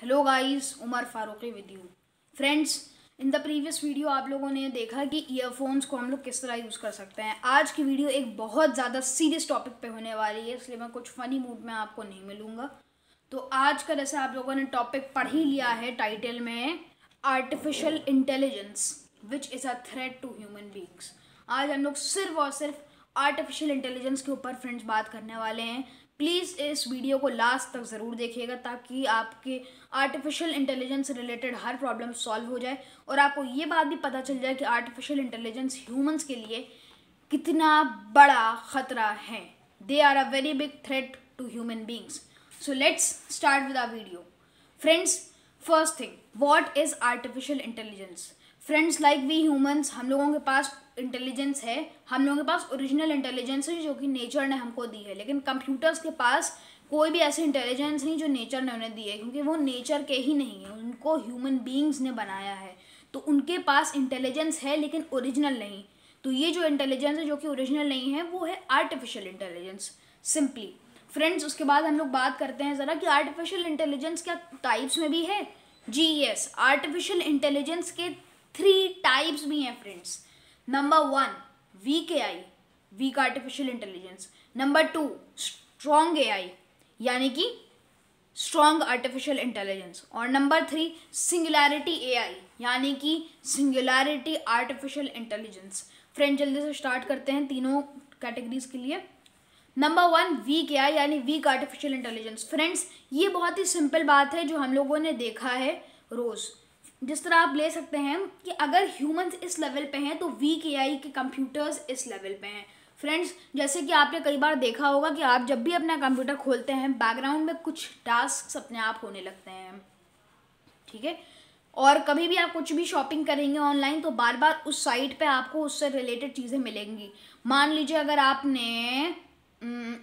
Hello guys, Umar Farooqui with you. Friends, in the previous video आप लोगों ने देखा कि ईयरफोन्स को हम लोग किस तरह यूज़ कर सकते हैं। आज की वीडियो एक बहुत ज़्यादा सीरियस टॉपिक पे होने वाली है, इसलिए मैं कुछ फ़नी मूड में आपको नहीं मिलूँगा। तो आज का जैसे आप लोगों ने टॉपिक पढ़ ही लिया है टाइटल में, artificial intelligence which is a threat to human beings. आज हम लोग सिर्फ और सिर्फ आर्टिफिशियल इंटेलिजेंस के ऊपर फ्रेंड्स बात करने वाले हैं। प्लीज़ इस वीडियो को लास्ट तक ज़रूर देखिएगा ताकि आपके आर्टिफिशियल इंटेलिजेंस से रिलेटेड हर प्रॉब्लम सॉल्व हो जाए और आपको ये बात भी पता चल जाए कि आर्टिफिशियल इंटेलिजेंस ह्यूमंस के लिए कितना बड़ा ख़तरा है। They are a very big threat to human beings. So let's start with our video. Friends, first thing, what is artificial intelligence? Friends, like we humans, हम लोगों के पास इंटेलिजेंस है, हम लोगों के पास ओरिजिनल इंटेलिजेंस है जो कि नेचर ने हमको दी है, लेकिन कंप्यूटर्स के पास कोई भी ऐसी इंटेलिजेंस नहीं जो नेचर ने उन्हें दी है, क्योंकि वो नेचर के ही नहीं है, उनको ह्यूमन बींग्स ने बनाया है। तो उनके पास इंटेलिजेंस है लेकिन ओरिजिनल नहीं। तो ये जो इंटेलिजेंस है जो कि ओरिजिनल नहीं है वो है आर्टिफिशियल इंटेलिजेंस, सिंपली। फ्रेंड्स, उसके बाद हम लोग बात करते हैं ज़रा कि आर्टिफिशियल इंटेलिजेंस क्या टाइप्स में भी है। जी यस, आर्टिफिशियल इंटेलिजेंस के 3 टाइप्स भी हैं friends. Number 1, weak AI, week artificial intelligence. Number 2, strong AI, यानी कि स्ट्रॉन्ग आर्टिफिशियल इंटेलिजेंस। और नंबर 3, सिंगुलैरिटी एआई, यानी कि सिंगुलैरिटी आर्टिफिशियल इंटेलिजेंस। फ्रेंड, जल्दी से स्टार्ट करते हैं तीनों कैटेगरीज के लिए। नंबर 1, वीक एआई यानी वीक आर्टिफिशियल इंटेलिजेंस। फ्रेंड्स, ये बहुत ही सिंपल बात है जो हम लोगों ने देखा है रोज़। जिस तरह आप ले सकते हैं कि अगर ह्यूमंस इस लेवल पे हैं तो वीक एआई के कंप्यूटर्स इस लेवल पे हैं। फ्रेंड्स, जैसे कि आपने कई बार देखा होगा कि आप जब भी अपना कंप्यूटर खोलते हैं बैकग्राउंड में कुछ टास्क अपने आप होने लगते हैं, ठीक है। और कभी भी आप कुछ भी शॉपिंग करेंगे ऑनलाइन तो बार बार उस साइट पे आपको उससे रिलेटेड चीज़ें मिलेंगी। मान लीजिए अगर आपने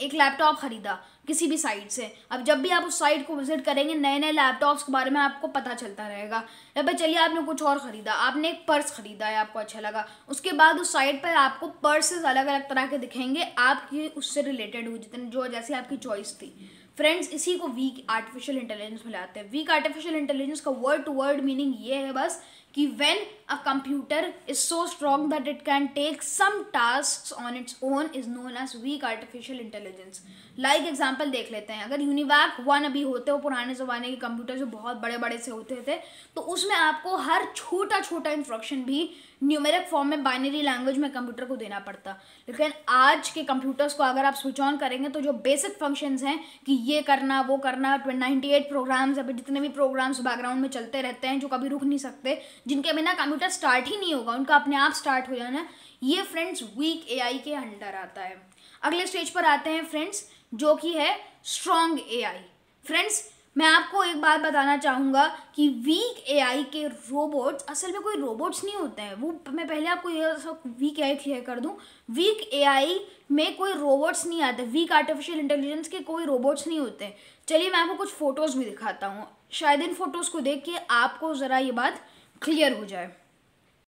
एक लैपटॉप खरीदा किसी भी साइट से, अब जब भी आप उस साइट को विजिट करेंगे नए नए लैपटॉप्स के बारे में आपको पता चलता रहेगा। या फिर चलिए आपने कुछ और ख़रीदा, आपने एक पर्स ख़रीदा है, आपको अच्छा लगा, उसके बाद उस साइट पर आपको पर्सेस अलग अलग तरह के दिखेंगे आपकी उससे रिलेटेड हुई जितने जो जैसे आपकी चॉइस थी। फ्रेंड्स, इसी को वीक आर्टिफिशियल इंटेलिजेंस में लाते हैं। वीक आर्टिफिशियल इंटेलिजेंस का वर्ड टू वर्ड मीनिंग ये है बस कि when a computer is so strong that it can take some tasks on its own is known as weak artificial intelligence. Like example देख लेते हैं, अगर यूनिवैक 1 अभी होते हो, पुराने ज़माने के कंप्यूटर जो बहुत बड़े बड़े से होते थे, तो उसमें आपको हर छोटा छोटा इंस्ट्रक्शन भी न्यूमेरिक फॉर्म में बाइनरी लैंग्वेज में कंप्यूटर को देना पड़ता। लेकिन आज के कंप्यूटर्स को अगर आप स्विच ऑन करेंगे तो जो बेसिक फंक्शंस हैं कि ये करना वो करना, 98 प्रोग्राम्स, अभी जितने भी प्रोग्राम्स बैकग्राउंड में चलते रहते हैं जो कभी रुक नहीं सकते, जिनके बिना कंप्यूटर स्टार्ट ही नहीं होगा, उनका अपने आप स्टार्ट हो जाना, ये फ्रेंड्स वीक एआई के अंडर आता है। अगले स्टेज पर आते हैं फ्रेंड्स, जो कि है स्ट्रॉन्ग एआई। फ्रेंड्स, मैं आपको एक बात बताना चाहूँगा कि वीक एआई के रोबोट्स असल में कोई रोबोट्स नहीं होते हैं। वो मैं पहले आपको ये सब वीक एआई क्लियर कर दूँ, वीक एआई में कोई रोबोट्स नहीं आते, वीक आर्टिफिशियल इंटेलिजेंस के कोई रोबोट्स नहीं होते। चलिए मैं आपको कुछ फ़ोटोज़ भी दिखाता हूँ, शायद इन फ़ोटोज़ को देख के आपको ज़रा ये बात क्लियर हो जाए।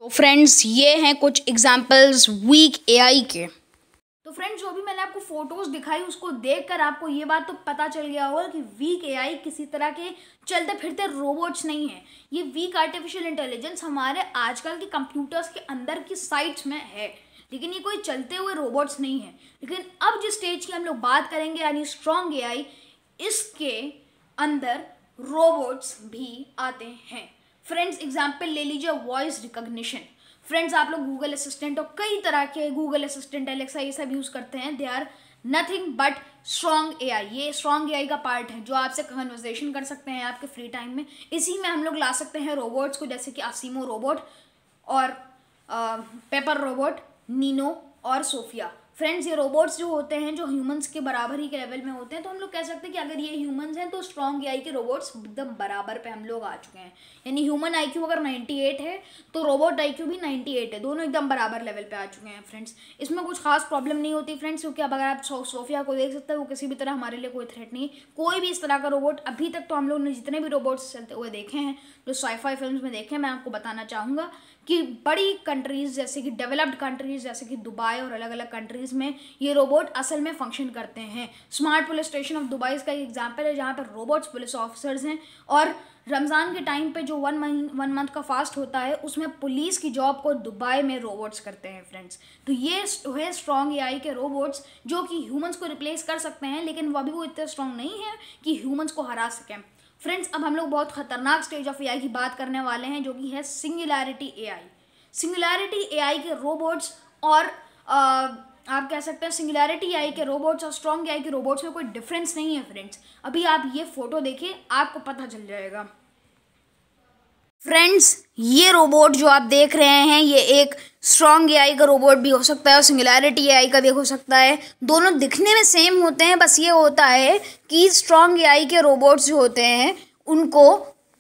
तो फ्रेंड्स, ये हैं कुछ एग्जाम्पल्स वीक एआई के। तो फ्रेंड्स, जो भी मैंने आपको फोटोज दिखाई उसको देखकर आपको ये बात तो पता चल गया होगा कि वीक एआई किसी तरह के चलते फिरते रोबोट्स नहीं है। ये वीक आर्टिफिशियल इंटेलिजेंस हमारे आजकल के कंप्यूटर्स के अंदर की साइट्स में है, लेकिन ये कोई चलते हुए रोबोट्स नहीं है। लेकिन अब जिस स्टेज की हम लोग बात करेंगे यानी स्ट्रॉन्ग एआई, इसके अंदर रोबोट्स भी आते हैं। फ्रेंड्स, एग्जाम्पल ले लीजिए वॉइस रिकॉग्निशन। फ्रेंड्स, आप लोग गूगल असिस्टेंट और कई तरह के गूगल असिस्टेंट, एलेक्सा, ये सब यूज़ करते हैं। They are nothing but strong AI. ये स्ट्रॉन्ग एआई का पार्ट है जो आपसे कन्वर्सेशन कर सकते हैं आपके फ्री टाइम में। इसी में हम लोग ला सकते हैं रोबोट्स को, जैसे कि असीमो रोबोट और पेपर रोबोट, नीनो और सोफिया। फ्रेंड्स, ये रोबोट्स जो होते हैं जो ह्यूमंस के बराबर ही के लेवल में होते हैं, तो हम लोग कह सकते हैं कि अगर ये ह्यूमंस हैं तो स्ट्रॉन्ग एआई के रोबोट्स एकदम बराबर पे हम लोग आ चुके हैं। यानी ह्यूमन आईक्यू अगर 98 है तो रोबोट आईक्यू भी 98 है, दोनों एकदम बराबर लेवल पे आ चुके हैं। फ्रेंड्स, इसमें कुछ खास प्रॉब्लम नहीं होती फ्रेंड्स, क्योंकि अब अगर आप सोफिया को देख सकते हैं वो किसी भी तरह हमारे लिए कोई थ्रेट नहीं, कोई भी इस तरह का रोबोट अभी तक तो हम लोग ने जितने भी रोबोट्स चलते हुए देखे हैं, जो साईफाई फिल्म्स में देखे हैं, मैं आपको बताना चाहूँगा कि बड़ी कंट्रीज़ जैसे कि डेवलप्ड कंट्रीज़ जैसे कि दुबई और अलग अलग कंट्रीज़ कंट्रीज में ये रोबोट असल में फंक्शन करते हैं। Smart police station of Dubai इसका एक एग्जाम्पल है, जहाँ पर रोबोट्स पुलिस ऑफिसर्स हैं। और रमज़ान के टाइम पे जो वन मंथ का फास्ट होता है उसमें पुलिस की जॉब को दुबई में रोबोट्स करते हैं फ्रेंड्स। तो ये है स्ट्रॉन्ग एआई के रोबोट्स जो कि ह्यूमंस को रिप्लेस कर सकते हैं, लेकिन वो अभी वो इतने स्ट्रॉन्ग नहीं है कि ह्यूमंस को हरा सकें। फ्रेंड्स, अब हम लोग बहुत खतरनाक स्टेज ऑफ एआई की बात करने वाले हैं, जो कि है सिंगुलैरिटी एआई। सिंगुलैरिटी एआई के रोबोट्स और आप कह सकते हैं सिंगुलैरिटी एआई के रोबोट्स और स्ट्रॉन्ग एआई के रोबोट्स में कोई डिफरेंस नहीं है फ्रेंड्स। अभी आप ये फोटो देखिए, आपको पता चल जाएगा। फ्रेंड्स, ये रोबोट जो आप देख रहे हैं ये एक स्ट्रॉन्ग एआई का रोबोट भी हो सकता है और सिंगुलैरिटी एआई का भी हो सकता है। दोनों दिखने में सेम होते हैं, बस ये होता है कि स्ट्रॉन्ग एआई के रोबोट्स जो होते हैं उनको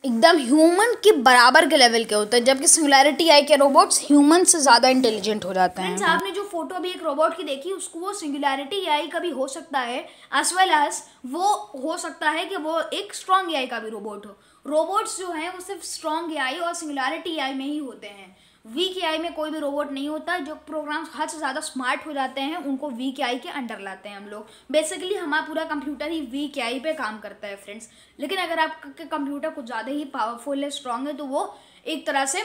एकदम ह्यूमन के बराबर के लेवल के होते हैं, जबकि सिंगुलैरिटी एआई के रोबोट्स ह्यूमन से ज़्यादा इंटेलिजेंट हो जाते हैं। फ्रेंड्स, आपने जो फोटो अभी एक रोबोट की देखी उसको वो सिंगुलैरिटी एआई का भी हो सकता है, एज वेल एज वो हो सकता है कि वो एक स्ट्रॉन्ग एआई का भी रोबोट हो। रोबोट्स जो हैं वो सिर्फ स्ट्रॉन्ग एआई और सिंगुलैरिटी एआई में ही होते हैं। वीक एआई में कोई भी रोबोट नहीं होता। जो प्रोग्राम्स हद से ज़्यादा स्मार्ट हो जाते हैं उनको वीक एआई के अंडर लाते हैं हम लोग। बेसिकली हमारा पूरा कंप्यूटर ही वीक एआई पे काम करता है फ्रेंड्स। लेकिन अगर आपके कंप्यूटर कुछ ज़्यादा ही पावरफुल है, स्ट्रॉन्ग है, तो वो एक तरह से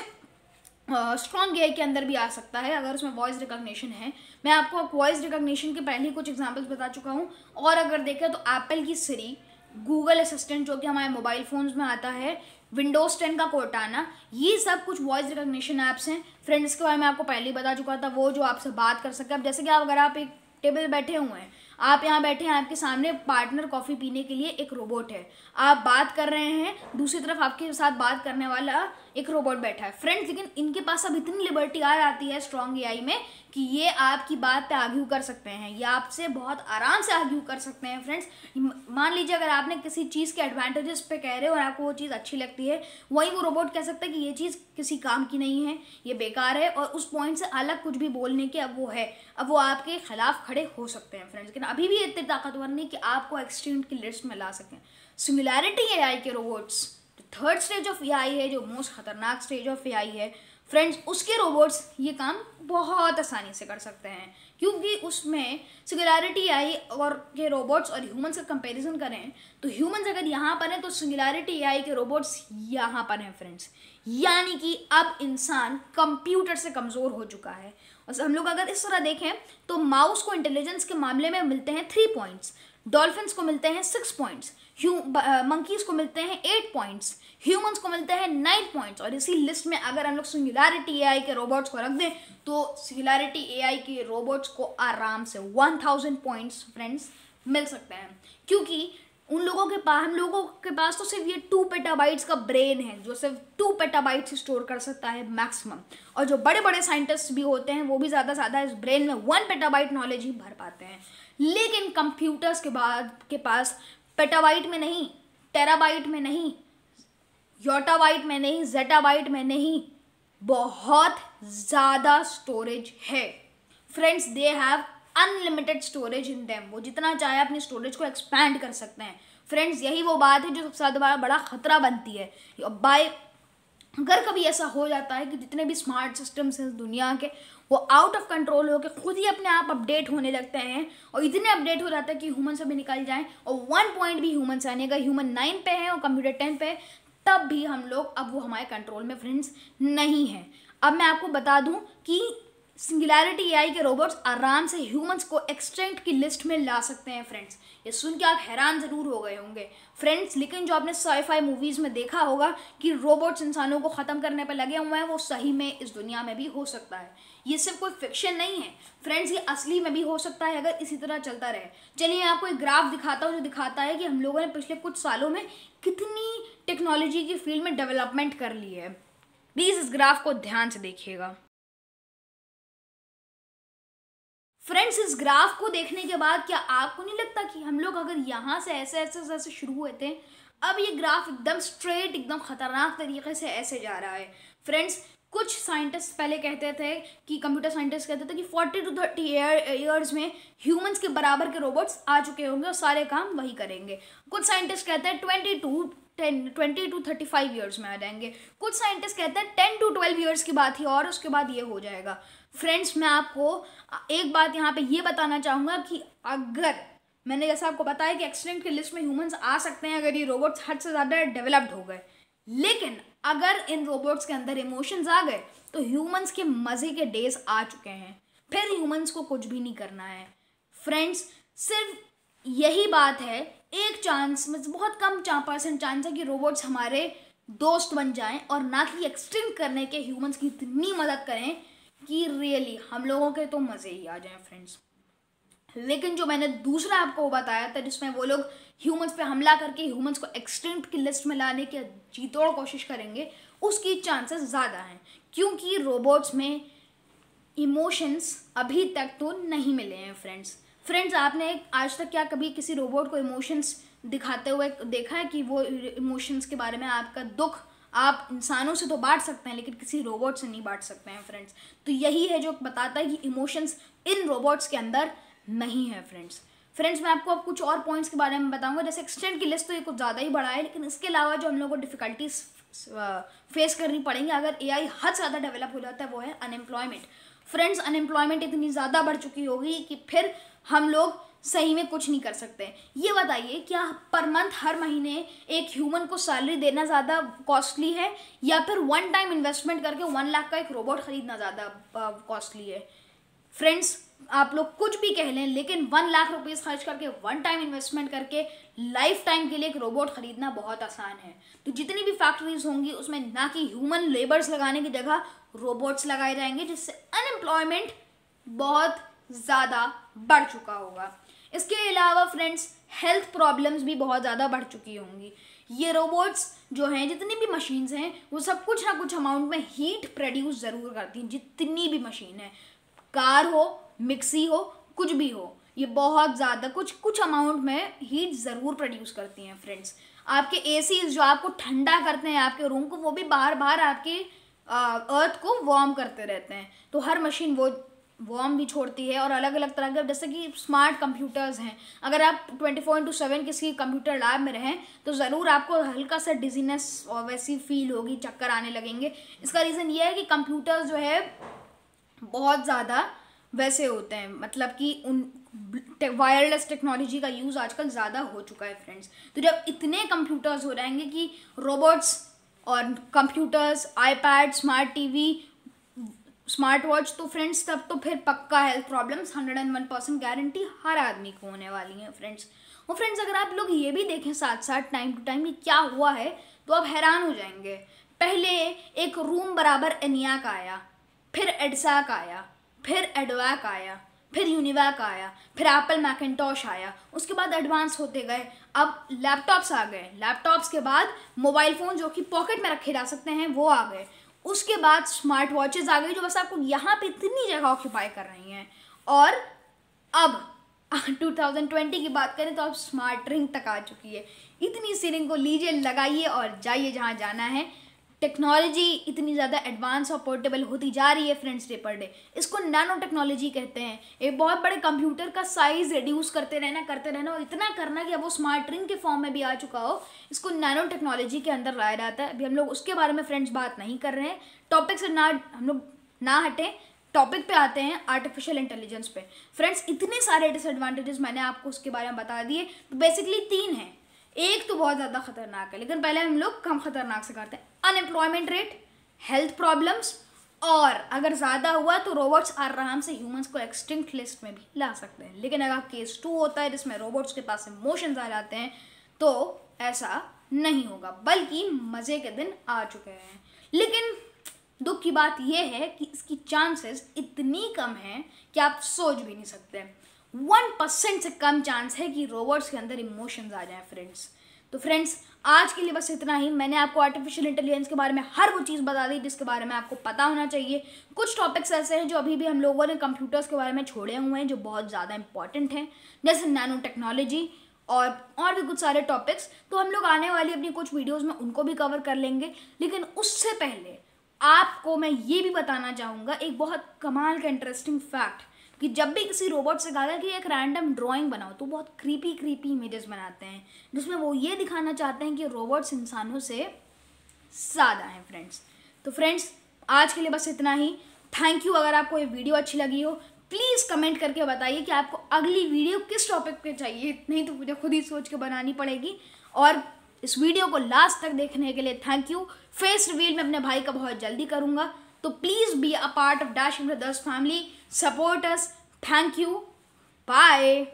स्ट्रॉन्ग एआई के अंदर भी आ सकता है अगर उसमें वॉइस रिकॉग्निशन है। मैं आपको वॉइस रिकॉग्निशन के पहले ही कुछ एग्जांपल्स बता चुका हूँ। और अगर देखें तो एप्पल की सिरी, गूगल असिस्टेंट जो कि हमारे मोबाइल फ़ोन्स में आता है, विंडोज़ 10 का कोर्टाना, ये सब कुछ वॉइस रिकॉग्निशन ऐप्स हैं फ्रेंड्स। के बारे में आपको पहले ही बता चुका था, वो जो आपसे बात कर सके। अब जैसे कि अगर आप एक टेबल बैठे हुए हैं, आप यहाँ बैठे हैं, आपके सामने पार्टनर कॉफ़ी पीने के लिए एक रोबोट है, आप बात कर रहे हैं, दूसरी तरफ आपके साथ बात करने वाला एक रोबोट बैठा है फ्रेंड्स। लेकिन इनके पास अब इतनी लिबर्टी आ जाती है स्ट्रॉन्ग एआई में कि ये आपकी बात पे आर्ग्यू कर सकते हैं, ये आपसे बहुत आराम से आर्ग्यू कर सकते हैं फ्रेंड्स। मान लीजिए अगर आपने किसी चीज़ के एडवांटेजेस पे कह रहे हो और आपको वो चीज़ अच्छी लगती है, वहीं वो रोबोट कह सकता है कि ये चीज़ किसी काम की नहीं है, ये बेकार है, और उस पॉइंट से अलग कुछ भी बोलने के अब वो है, अब वो आपके खिलाफ खड़े हो सकते हैं फ्रेंड्स। लेकिन अभी भी इतने ताकतवर नहीं कि आपको एक्सटिंक्ट की लिस्ट में ला सकें। सिंगुलैरिटी एआई के robots third stage of AI है, जो मोस्ट खतरनाक स्टेज ऑफ एआई है फ्रेंड्स, उसके रोबोट्स ये काम बहुत आसानी से कर सकते हैं, क्योंकि उसमें सिंगुलैरिटी एआई और के रोबोट्स और ह्यूमंस का कंपैरिजन करें तो ह्यूमंस अगर यहाँ पर हैं तो सिंगुलैरिटी एआई के रोबोट्स यहाँ पर हैं फ्रेंड्स। यानी कि अब इंसान कंप्यूटर से कमज़ोर हो चुका है। और हम लोग अगर इस तरह देखें तो माउस को इंटेलिजेंस के मामले में मिलते हैं 3 पॉइंट्स, डॉल्फिन्स को मिलते हैं 6 पॉइंट्स, मंकीज़ को मिलते हैं 8 पॉइंट्स, ह्यूमंस को मिलते हैं 9 पॉइंट्स। और इसी लिस्ट में अगर हम लोग सिंगुलैरिटी एआई के रोबोट्स को रख दें तो सिंगुलैरिटी एआई के रोबोट्स को आराम से 1000 पॉइंट्स फ्रेंड्स मिल सकते हैं, क्योंकि उन लोगों के पास हम लोगों के पास तो सिर्फ ये 2 पेटाबाइट्स का ब्रेन है जो सिर्फ 2 पेटाबाइट्स स्टोर कर सकता है मैक्सिमम। और जो बड़े बड़े साइंटिस्ट भी होते हैं वो भी ज़्यादा से ज़्यादा इस ब्रेन में 1 पेटाबाइट नॉलेज ही भर पाते हैं। लेकिन कंप्यूटर्स के पास पेटाबाइट में नहीं, टेराबाइट में नहीं, योटाबाइट में नहीं, जेटाबाइट में नहीं, बहुत ज़्यादा स्टोरेज है friends. They have unlimited storage in them. वो जितना चाहे अपनी स्टोरेज को एक्सपैंड कर सकते हैं फ्रेंड्स। यही वो बात है जो सबसे ज़्यादा बड़ा खतरा बनती है। अगर कभी ऐसा हो जाता है कि जितने भी स्मार्ट सिस्टम्स हैं दुनिया के वो आउट ऑफ कंट्रोल हो के खुद ही अपने आप अपडेट होने लगते हैं और इतने अपडेट हो जाते हैं कि ह्यूमन से भी निकल जाएं और 1 पॉइंट भी ह्यूमन से आने का, ह्यूमन 9 पे है और कंप्यूटर 10 पे है, तब भी हम लोग अब वो हमारे कंट्रोल में फ्रेंड्स नहीं है। अब मैं आपको बता दूं कि सिंगुलैरिटी एआई के रोबोट्स आराम से ह्यूमंस को एक्सटिंक्ट की लिस्ट में ला सकते हैं फ्रेंड्स। ये सुन के आप हैरान ज़रूर हो गए होंगे फ्रेंड्स, लेकिन जो आपने साई-फाई मूवीज़ में देखा होगा कि रोबोट्स इंसानों को ख़त्म करने पर लगे हुए हैं, वो सही में इस दुनिया में भी हो सकता है। ये सिर्फ कोई फिक्शन नहीं है फ्रेंड्स, ये असली में भी हो सकता है अगर इसी तरह चलता रहे। चलिए मैं आपको एक ग्राफ दिखाता हूँ जो दिखाता है कि हम लोगों ने पिछले कुछ सालों में कितनी टेक्नोलॉजी की फील्ड में डेवलपमेंट कर ली है। प्लीज़ इस ग्राफ को ध्यान से देखिएगा फ्रेंड्स। इस ग्राफ को देखने के बाद क्या आपको नहीं लगता कि हम लोग अगर यहाँ से ऐसे शुरू हुए थे, अब ये ग्राफ एकदम स्ट्रेट, एकदम खतरनाक तरीके से ऐसे जा रहा है फ्रेंड्स। कुछ साइंटिस्ट पहले कहते थे कि कंप्यूटर साइंटिस्ट कहते थे कि 40 to 30 ईयर्स में ह्यूमंस के बराबर के रोबोट्स आ चुके होंगे और सारे काम वही करेंगे। कुछ साइंटिस्ट कहते हैं 20 to 20 to 35 ईयर्स में आ जाएंगे। कुछ साइंटिस्ट कहते हैं 10 to 12 ईयर्स की बात ही, और उसके बाद ये हो जाएगा। फ्रेंड्स, मैं आपको एक बात यहाँ पे ये बताना चाहूँगा कि अगर मैंने जैसा आपको बताया कि एक्सटिंक्ट की लिस्ट में ह्यूमंस आ सकते हैं अगर ये रोबोट्स हद से ज़्यादा डेवलप्ड हो गए, लेकिन अगर इन रोबोट्स के अंदर इमोशंस आ गए तो ह्यूमंस के मज़े के डेज आ चुके हैं, फिर ह्यूमंस को कुछ भी नहीं करना है। फ्रेंड्स, सिर्फ यही बात है, एक चांस, बहुत कम % चांस है कि रोबोट्स हमारे दोस्त बन जाएं और ना कि एक्सटिंक्ट करने के ह्यूमंस की इतनी मदद करें कि रियली हम लोगों के तो मज़े ही आ जाएं फ्रेंड्स। लेकिन जो मैंने दूसरा आपको बताया था जिसमें वो लोग ह्यूमंस पे हमला करके ह्यूमंस को एक्सटिंक्ट की लिस्ट में लाने की जी तोड़ कोशिश करेंगे, उसकी चांसेस ज़्यादा हैं, क्योंकि रोबोट्स में इमोशंस अभी तक तो नहीं मिले हैं फ्रेंड्स, आपने आज तक क्या कभी किसी रोबोट को इमोशंस दिखाते हुए देखा है कि वो इमोशंस के बारे में आपका दुख आप इंसानों से तो बांट सकते हैं लेकिन किसी रोबोट से नहीं बांट सकते हैं फ्रेंड्स। तो यही है जो बताता है कि इमोशंस इन रोबोट्स के अंदर नहीं है फ्रेंड्स, मैं आपको अब कुछ और पॉइंट्स के बारे में बताऊंगा। जैसे एक्सटेंट की लिस्ट तो ये कुछ ज़्यादा ही बड़ा है, लेकिन इसके अलावा जो हम लोगों को डिफ़िकल्टीज फेस करनी पड़ेंगी अगर एआई हद ज़्यादा डेवलप हो जाता है वो है अनएम्प्लॉयमेंट। फ्रेंड्स, अनएम्प्लॉयमेंट इतनी ज़्यादा बढ़ चुकी होगी कि फिर हम लोग सही में कुछ नहीं कर सकते। ये बताइए, क्या पर मंथ हर महीने एक ह्यूमन को सैलरी देना ज़्यादा कॉस्टली है या फिर वन टाइम इन्वेस्टमेंट करके 1 लाख का एक रोबोट खरीदना ज़्यादा कॉस्टली है? फ्रेंड्स, आप लोग कुछ भी कह लें, लेकिन 1 लाख रुपीज़ खर्च करके वन टाइम इन्वेस्टमेंट करके लाइफ टाइम के लिए एक रोबोट खरीदना बहुत आसान है। तो जितनी भी फैक्ट्रीज होंगी उसमें ना कि ह्यूमन लेबर्स लगाने की जगह रोबोट्स लगाए जाएंगे, जिससे अनएम्प्लॉयमेंट बहुत ज़्यादा बढ़ चुका होगा। इसके अलावा फ्रेंड्स, हेल्थ प्रॉब्लम्स भी बहुत ज़्यादा बढ़ चुकी होंगी। ये रोबोट्स जो हैं, जितनी भी मशीन्स हैं, वो सब कुछ ना कुछ अमाउंट में हीट प्रोड्यूस ज़रूर करती हैं। जितनी भी मशीन है, कार हो, मिक्सी हो, कुछ भी हो, ये बहुत ज़्यादा कुछ अमाउंट में हीट ज़रूर प्रोड्यूस करती हैं फ्रेंड्स। आपके एसीज जो आपको ठंडा करते हैं आपके रूम को, वो भी बार बार आपके अर्थ को वार्म करते रहते हैं। तो हर मशीन वो वार्म भी छोड़ती है। और अलग अलग तरह के, जैसे कि स्मार्ट कंप्यूटर्स हैं, अगर आप 24/7 किसी कंप्यूटर लैब में रहें तो ज़रूर आपको हल्का सा डिजीनेस और वैसी फील होगी, चक्कर आने लगेंगे। इसका रीज़न ये है कि कंप्यूटर्स जो है बहुत ज़्यादा वैसे होते हैं, मतलब कि उन वायरलेस टेक्नोलॉजी का यूज़ आजकल ज़्यादा हो चुका है फ्रेंड्स। तो जब इतने कंप्यूटर्स हो जाएंगे कि रोबोट्स और computers, iPad, smart TV, smart watch, तो फ्रेंड्स तब तो फिर पक्का हेल्थ प्रॉब्लम्स 101% गारंटी हर आदमी को होने वाली हैं फ्रेंड्स। और फ्रेंड्स, अगर आप लोग ये भी देखें साथ साथ टाइम टू टाइम कि क्या हुआ है, तो आप हैरान हो जाएंगे। पहले एक रूम बराबर एनियाक आया, फिर एडसाक आया, फिर एडवैक आया, फिर यूनिवैक आया, फिर एप्पल मैकिंटॉश आया, उसके बाद एडवांस होते गए, अब लैपटॉप्स आ गए, लैपटॉप्स के बाद मोबाइल फ़ोन जो कि पॉकेट में रखे जा सकते हैं वो आ गए, उसके बाद स्मार्ट वॉचेस आ गई जो बस आपको यहाँ पे इतनी जगह ऑक्यूपाई कर रही हैं। और अब 2020 की बात करें तो अब स्मार्ट रिंग तक आ चुकी है। इतनी सी रिंग को लीजिए, लगाइए और जाइए जहाँ जाना है। टेक्नोलॉजी इतनी ज़्यादा एडवांस और पोर्टेबल होती जा रही है फ्रेंड्स डे पर डे। इसको नैनो टेक्नोलॉजी कहते हैं। एक बहुत बड़े कंप्यूटर का साइज़ रिड्यूस करते रहना और इतना करना कि अब वो स्मार्ट रिंग के फॉर्म में भी आ चुका हो, इसको नैनो टेक्नोलॉजी के अंदर लाया जाता है। अभी हम लोग उसके बारे में फ्रेंड्स बात नहीं कर रहे हैं। टॉपिक से हम लोग ना हटें, टॉपिक पे आते हैं आर्टिफिशियल इंटेलिजेंस पे। फ्रेंड्स, इतने सारे डिसएडवांटेजेस मैंने आपको उसके बारे में बता दिए। तो बेसिकली 3 हैं। एक तो बहुत ज़्यादा खतरनाक है, लेकिन पहले हम लोग कम खतरनाक से करते हैं। अनएम्प्लॉयमेंट रेट, हेल्थ प्रॉब्लम्स, और अगर ज़्यादा हुआ तो रोबोट्स आराम से ह्यूमंस को एक्सटिंक्ट लिस्ट में भी ला सकते हैं। लेकिन अगर केस 2 होता है जिसमें रोबोट्स के पास इमोशंस आ जाते हैं तो ऐसा नहीं होगा, बल्कि मज़े के दिन आ चुके हैं। लेकिन दुख की बात यह है कि इसकी चांसेस इतनी कम हैं कि आप सोच भी नहीं सकते। 1% से कम चांस है कि रोबोट्स के अंदर इमोशंस आ जाएं फ्रेंड्स। तो फ्रेंड्स, आज के लिए बस इतना ही। मैंने आपको आर्टिफिशियल इंटेलिजेंस के बारे में हर वो चीज़ बता दी जिसके बारे में आपको पता होना चाहिए। कुछ टॉपिक्स ऐसे हैं जो अभी भी हम लोगों ने कंप्यूटर्स के बारे में छोड़े हुए हैं जो बहुत ज़्यादा इंपॉर्टेंट हैं, जैसे नैनो टेक्नोलॉजी और भी कुछ सारे टॉपिक्स। तो हम लोग आने वाली अपनी कुछ वीडियोज़ में उनको भी कवर कर लेंगे। लेकिन उससे पहले आपको मैं ये भी बताना चाहूँगा एक बहुत कमाल का इंटरेस्टिंग फैक्ट कि जब भी किसी रोबोट से कहा गया कि एक रैंडम ड्राइंग बनाओ तो बहुत क्रीपी इमेजेस बनाते हैं, जिसमें वो ये दिखाना चाहते हैं कि रोबोट्स इंसानों से ज़्यादा हैं फ्रेंड्स। तो फ्रेंड्स आज के लिए बस इतना ही। Thank you. अगर आपको ये वीडियो अच्छी लगी हो प्लीज़ कमेंट करके बताइए कि आपको अगली वीडियो किस टॉपिक पे चाहिए, नहीं तो मुझे खुद ही सोच के बनानी पड़ेगी। और इस वीडियो को लास्ट तक देखने के लिए थैंक यू। फेस रिवील मैं अपने भाई का बहुत जल्दी करूँगा, तो please be a part of dashing brothers family, support us. Thank you, bye.